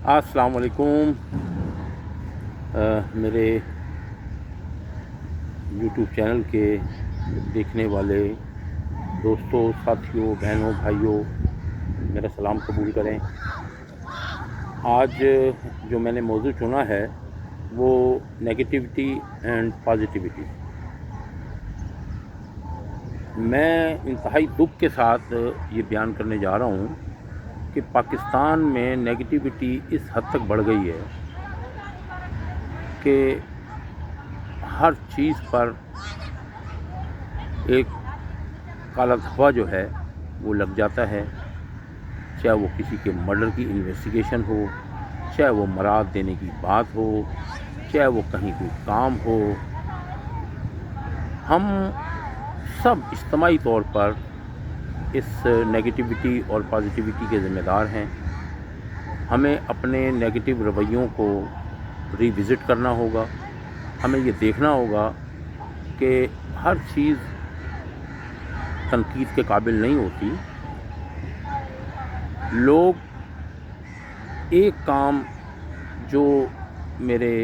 السلام علیکم میرے یوٹیوب چینل کے دیکھنے والے دوستوں، ساتھیوں، بہنوں، بھائیوں، میرا سلام قبول کریں۔ آج جو میں نے موضوع چنا ہے وہ نیگیٹیوٹی اینڈ پازیٹیوٹی۔ میں انتہائی دکھ کے ساتھ یہ بیان کرنے جا رہا ہوں کہ پاکستان میں نیگیٹیوٹی اس حد تک بڑھ گئی ہے کہ ہر چیز پر ایک کالا دھبا جو ہے وہ لگ جاتا ہے، چاہے وہ کسی کے مرڈر کی انویسٹیگیشن ہو، چاہے وہ مراد دینے کی بات ہو، چاہے وہ کہیں کوئی کام ہو۔ ہم سب اجتماعی طور پر اس نیگیٹیوٹی اور پازیٹیوٹی کے ذمہ دار ہیں۔ ہمیں اپنے نیگیٹو رویوں کو ری وزٹ کرنا ہوگا۔ ہمیں یہ دیکھنا ہوگا کہ ہر چیز تنقید کے قابل نہیں ہوتی۔ لوگ ایک کام جو میرے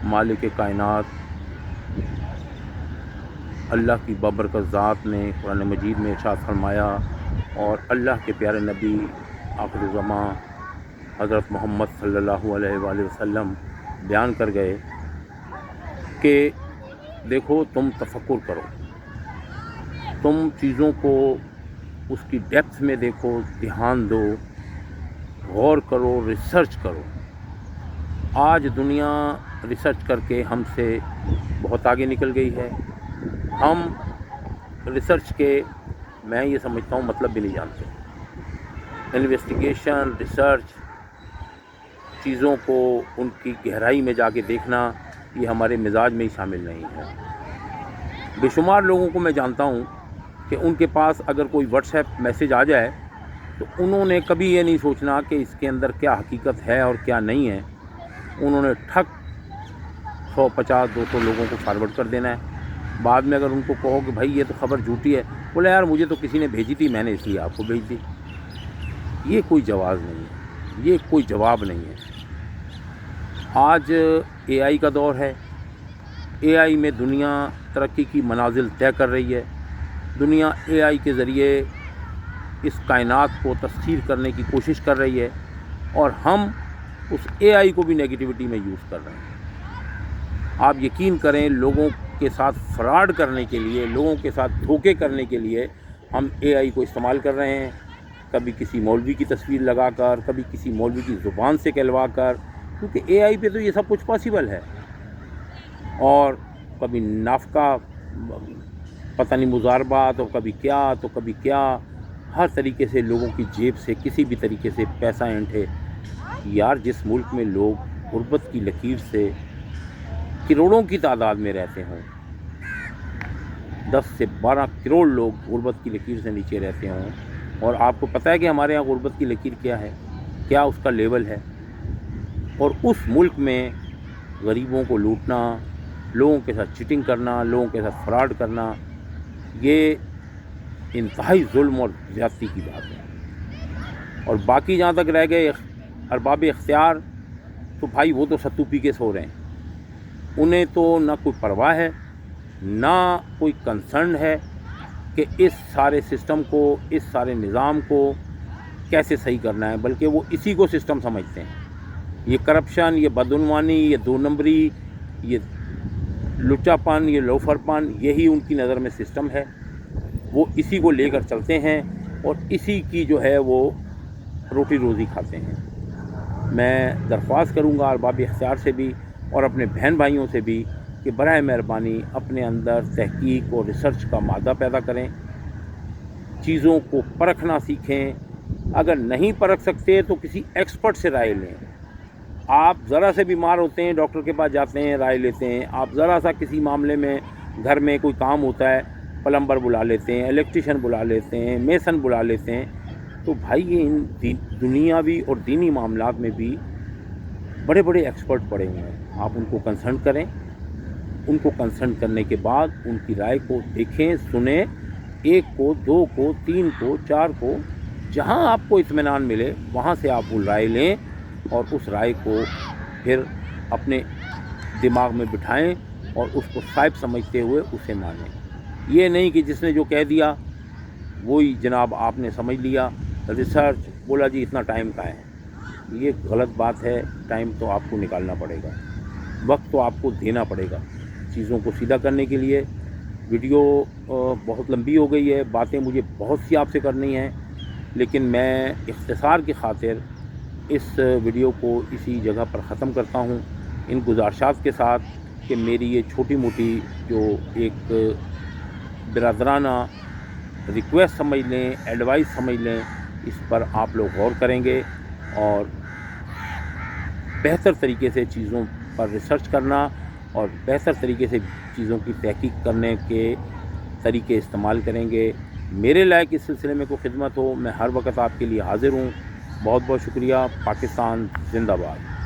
مالک کائنات اللہ کی بابرکت ذات نے قرآن مجید میں ارشاد فرمایا اور اللہ کے پیارے نبی آخر الزماں حضرت محمد صلی اللہ علیہ وآلہ وسلم بیان کر گئے کہ دیکھو، تم تفکر کرو، تم چیزوں کو اس کی ڈیپتھ میں دیکھو، دھیان دو، غور کرو، ریسرچ کرو۔ آج دنیا ریسرچ کر کے ہم سے بہت آگے نکل گئی ہے۔ ہم ریسرچ کے، میں یہ سمجھتا ہوں، مطلب بھی نہیں جانتے۔ انویسٹیگیشن، ریسرچ، چیزوں کو ان کی گہرائی میں جا کے دیکھنا، یہ ہمارے مزاج میں ہی شامل نہیں ہے۔ بے شمار لوگوں کو میں جانتا ہوں کہ ان کے پاس اگر کوئی واٹس ایپ میسیج آ جائے تو انہوں نے کبھی یہ نہیں سوچنا کہ اس کے اندر کیا حقیقت ہے اور کیا نہیں ہے۔ انہوں نے ٹھک 150 200 لوگوں کو فارورڈ کر دینا ہے۔ بعد میں اگر ان کو کہو کہ بھائی یہ تو خبر جھوٹی ہے، بولے یار مجھے تو کسی نے بھیجی تھی، میں نے اس لیے آپ کو بھیج دی۔ یہ کوئی جواز نہیں ہے، یہ کوئی جواب نہیں ہے۔ آج اے آئی کا دور ہے۔ اے آئی میں دنیا ترقی کی منازل طے کر رہی ہے۔ دنیا اے آئی کے ذریعے اس کائنات کو تسخیر کرنے کی کوشش کر رہی ہے اور ہم اس اے آئی کو بھی نیگیٹیوٹی میں یوز کر رہے ہیں۔ آپ یقین کریں، لوگوں کے ساتھ فراڈ کرنے کے لیے، لوگوں کے ساتھ دھوکے کرنے کے لیے ہم اے آئی کو استعمال کر رہے ہیں۔ کبھی کسی مولوی کی تصویر لگا کر، کبھی کسی مولوی کی زبان سے کہلوا کر، کیونکہ اے آئی پہ تو یہ سب کچھ پاسبل ہے۔ اور کبھی نافقہ، پتہ نہیں مضاربات، اور کبھی کیا تو کبھی کیا، ہر طریقے سے لوگوں کی جیب سے کسی بھی طریقے سے پیسہ اینٹھے۔ یار، جس ملک میں لوگ غربت کی لکیر سے کروڑوں کی تعداد میں رہتے ہوں، 10 سے 12 کروڑ لوگ غربت کی لکیر سے نیچے رہتے ہوں، اور آپ کو پتہ ہے کہ ہمارے یہاں غربت کی لکیر کیا ہے، کیا اس کا لیول ہے، اور اس ملک میں غریبوں کو لوٹنا، لوگوں کے ساتھ چیٹنگ کرنا، لوگوں کے ساتھ فراڈ کرنا، یہ انتہائی ظلم اور زیادتی کی بات ہے۔ اور باقی جہاں تک رہ گئے ارباب اختیار، تو بھائی وہ تو ستو پی کے سو رہے ہیں۔ انہیں تو نہ کوئی پرواہ ہے، نہ کوئی کنسرن ہے کہ اس سارے سسٹم کو، اس سارے نظام کو کیسے صحیح کرنا ہے، بلکہ وہ اسی کو سسٹم سمجھتے ہیں۔ یہ کرپشن، یہ بدعنوانی، یہ دو نمبری، یہ لچا پن، یہ لوفر پن، یہی ان کی نظر میں سسٹم ہے۔ وہ اسی کو لے کر چلتے ہیں اور اسی کی جو ہے وہ روٹی روزی کھاتے ہیں۔ میں درخواست کروں گا ارباب اختیار سے بھی اور اپنے بہن بھائیوں سے بھی کہ برائے مہربانی اپنے اندر تحقیق اور ریسرچ کا مادہ پیدا کریں، چیزوں کو پرکھنا سیکھیں۔ اگر نہیں پرکھ سکتے تو کسی ایکسپرٹ سے رائے لیں۔ آپ ذرا سے بیمار ہوتے ہیں، ڈاکٹر کے پاس جاتے ہیں، رائے لیتے ہیں۔ آپ ذرا سا کسی معاملے میں، گھر میں کوئی کام ہوتا ہے، پلمبر بلا لیتے ہیں، الیکٹریشین بلا لیتے ہیں، میسن بلا لیتے ہیں۔ تو بھائی یہ ان دنیاوی اور دینی معاملات میں بھی بڑے بڑے ایکسپرٹ پڑے ہوئے ہیں۔ آپ ان کو کنسلٹ کریں، ان کو کنسلٹ کرنے کے بعد ان کی رائے کو دیکھیں، سنیں، 1 کو، 2 کو، 3 کو، 4 کو، جہاں آپ کو اطمینان ملے وہاں سے آپ وہ رائے لیں اور اس رائے کو پھر اپنے دماغ میں بٹھائیں اور اس کو صائب سمجھتے ہوئے اسے مانیں. یہ نہیں کہ جس نے جو کہہ دیا وہی جناب آپ نے سمجھ لیا. ریسرچ بولا جی اتنا ٹائم کا ہے، یہ غلط بات ہے. ٹائم تو آپ کو نکالنا پڑے گا، وقت تو آپ کو دینا پڑے گا چیزوں کو سیدھا کرنے کے لیے. ویڈیو بہت لمبی ہو گئی ہے، باتیں مجھے بہت سی آپ سے کرنی ہیں، لیکن میں اختصار کی خاطر اس ویڈیو کو اسی جگہ پر ختم کرتا ہوں، ان گزارشات کے ساتھ کہ میری یہ چھوٹی موٹی جو ایک برادرانہ ریکویسٹ سمجھ لیں، ایڈوائس سمجھ لیں، اس پر آپ لوگ غور کریں گے اور بہتر طریقے سے چیزوں پر ریسرچ کرنا اور بہتر طریقے سے چیزوں کی تحقیق کرنے کے طریقے استعمال کریں گے. میرے لائق اس سلسلے میں کوئی خدمت ہو، میں ہر وقت آپ کے لیے حاضر ہوں. بہت بہت شکریہ. پاکستان زندہ باد.